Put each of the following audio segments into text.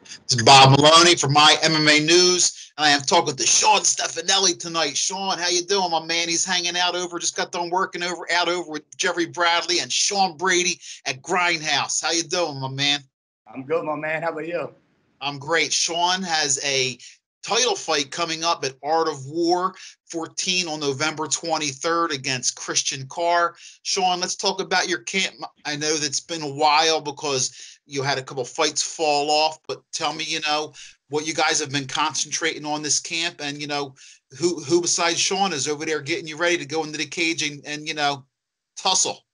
This is Bob Maloney from My MMA News, and I am talking to Shawn Stefanelli tonight. Shawn, how you doing, my man? He's hanging out just got done working over with Jerry Bradley and Sean Brady at Grindhouse. How you doing, my man? I'm good, my man. How about you? I'm great. Shawn has a title fight coming up at Art of War 14 on November 23rd against Christian Carr. Shawn, let's talk about your camp. I know that's been a while because you had a couple fights fall off, but tell me, what you guys have been concentrating on this camp, and who besides Shawn is over there getting you ready to go into the cage and tussle.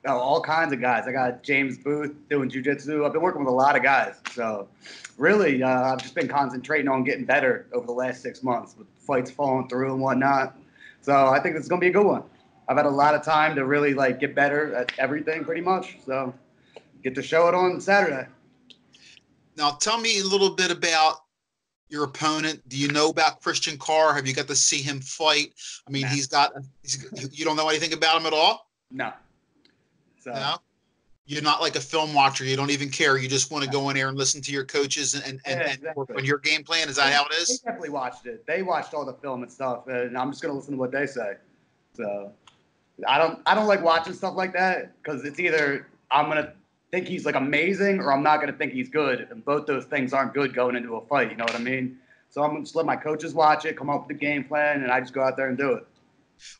Oh, all kinds of guys. I got James Booth doing jiu-jitsu. I've been working with a lot of guys. So really, I've just been concentrating on getting better over the last 6 months with fights falling through and whatnot. So I think it's going to be a good one. I've had a lot of time to really get better at everything pretty much. So get to show it on Saturday. Now, tell me a little bit about your opponent. Do you know about Christian Carr? Have you got to see him fight? I mean, Nah. you don't know anything about him at all? No. So. No? You're not like a film watcher. You don't even care. You just want to go in there and listen to your coaches and work on your game plan. Is that how it is? They definitely watched it. They watched all the film and stuff, and I'm just going to listen to what they say. So I don't like watching stuff like that because it's either I'm going to think he's amazing or I'm not going to think he's good, and both those things aren't good going into a fight. You know what I mean? So I'm going to just let my coaches watch it, come up with a game plan, and I just go out there and do it.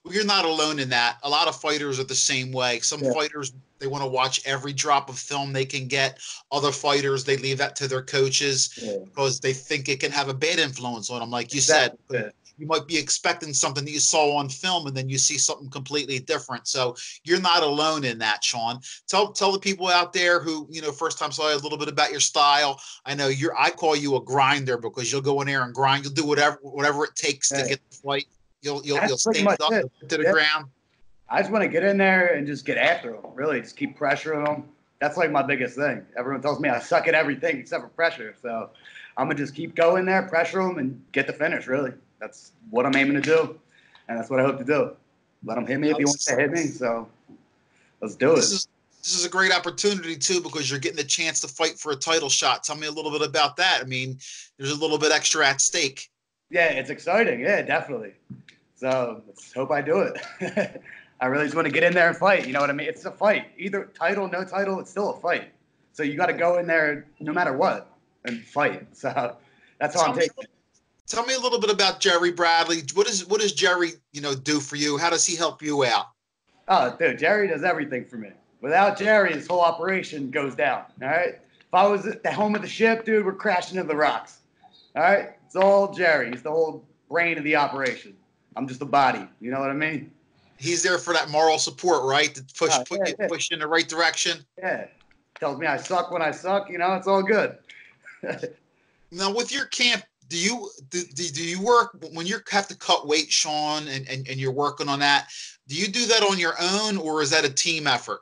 Well, you're not alone in that. A lot of fighters are the same way. Some fighters, they want to watch every drop of film they can get. Other fighters, they leave that to their coaches because they think it can have a bad influence on them. Like you said, you might be expecting something that you saw on film and then you see something completely different. So you're not alone in that, Shawn. Tell the people out there who, first time saw a little bit about your style. I know I call you a grinder because you'll go in there and grind. You'll do whatever it takes to get the fight. You'll stand up to the ground. I just want to get in there and just get after them. Really, just keep pressuring them. That's my biggest thing. Everyone tells me I suck at everything except for pressure. So I'm gonna just keep going there, pressure them, and get the finish. Really, that's what I'm aiming to do, and that's what I hope to do. Let them hit me if he wants to hit me. So let's do it. This is a great opportunity too because you're getting the chance to fight for a title shot. Tell me a little bit about that. I mean, there's a little bit extra at stake. Yeah, it's exciting. Yeah, definitely. So let's hope I do it. I really just want to get in there and fight. You know what I mean? It's a fight. Either title, no title, it's still a fight. So you got to go in there no matter what and fight. So that's how I'm taking it. Tell me a little bit about Jerry Bradley. What does Jerry, do for you? How does he help you out? Oh, dude, Jerry does everything for me. Without Jerry, this whole operation goes down. All right? If I was at the home of the ship, dude, we're crashing into the rocks. All right? It's all Jerry. He's the whole brain of the operation. I'm just the body. You know what I mean? He's there for that moral support, right? To push in the right direction. Yeah. Tells me I suck when I suck. It's all good. Now, with your camp, do you work when you have to cut weight, Shawn, and you're working on that? Do you do that on your own, or is that a team effort?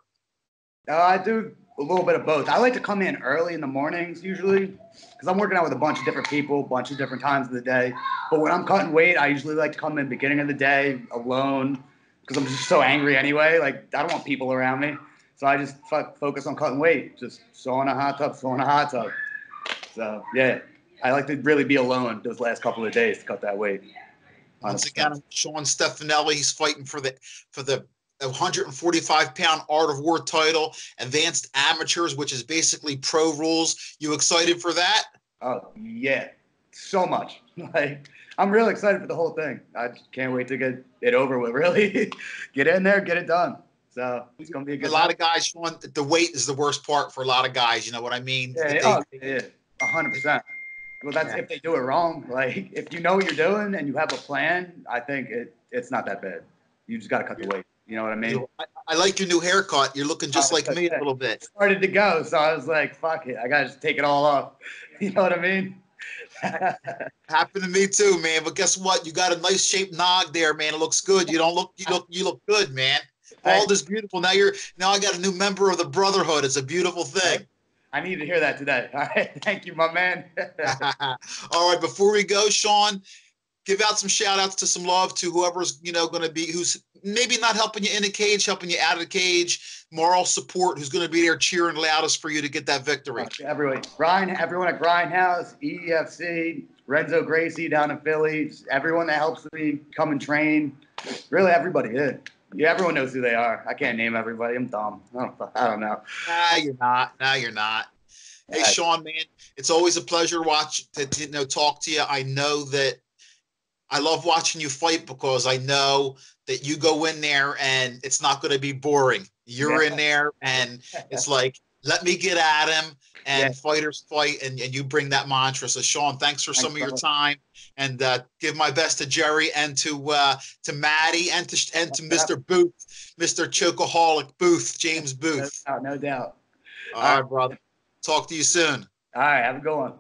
I do a little bit of both. I like to come in early in the mornings usually because I'm working out with a bunch of different people, a bunch of different times of the day. But when I'm cutting weight, I usually like to come in beginning of the day alone because I'm just so angry anyway. I don't want people around me. So I just focus on cutting weight, just sewing a hot tub. So, yeah, I like to really be alone those last couple of days to cut that weight. Once again, Shawn Stefanelli, he's fighting for the 145-pound Art of War title, advanced amateurs, which is basically pro rules. You excited for that? Oh, yeah, so much. I'm really excited for the whole thing. I can't wait to get it over with, really. Get in there, get it done. So it's going to be a good lot of guys, Shawn, the weight is the worst part for a lot of guys. You know what I mean? Yeah, 100%. Well, that's if they do it wrong. If you know what you're doing and you have a plan, I think it's not that bad. You just got to cut the weight. You know what I mean? I like your new haircut. You're looking just like me a little bit. Started to go, so I was like, fuck it. I got to just take it all off. You know what I mean? Happened to me too, man. But guess what? You got a nice shaped nog there, man. It looks good. You look good, man. Bald is beautiful. Now I got a new member of the Brotherhood. It's a beautiful thing. I need to hear that today. All right. Thank you, my man. All right. Before we go, Shawn, give out some shout outs to some love to whoever's, going to be, who's maybe not helping you in the cage, helping you out of the cage. moral support who's going to be there cheering loudest for you to get that victory? Everyone at Grindhouse, EFC, Renzo Gracie down in Philly, everyone that helps me come and train. Really, everybody. Yeah, everyone knows who they are. I can't name everybody. I'm dumb. I don't know. Nah, you're not. Nah, you're not. Hey, Shawn, man, it's always a pleasure to talk to you. I know that I love watching you fight because I know that you go in there and it's not going to be boring. You're in there and it's like, let me get at him, and fighters fight, and you bring that mantra. So, Shawn, thanks for some of your time, and give my best to Jerry and to Maddie and to Mr. Booth, Mr. Chocoholic Booth, James Booth. No doubt. All right, brother. Talk to you soon. All right, have a good one.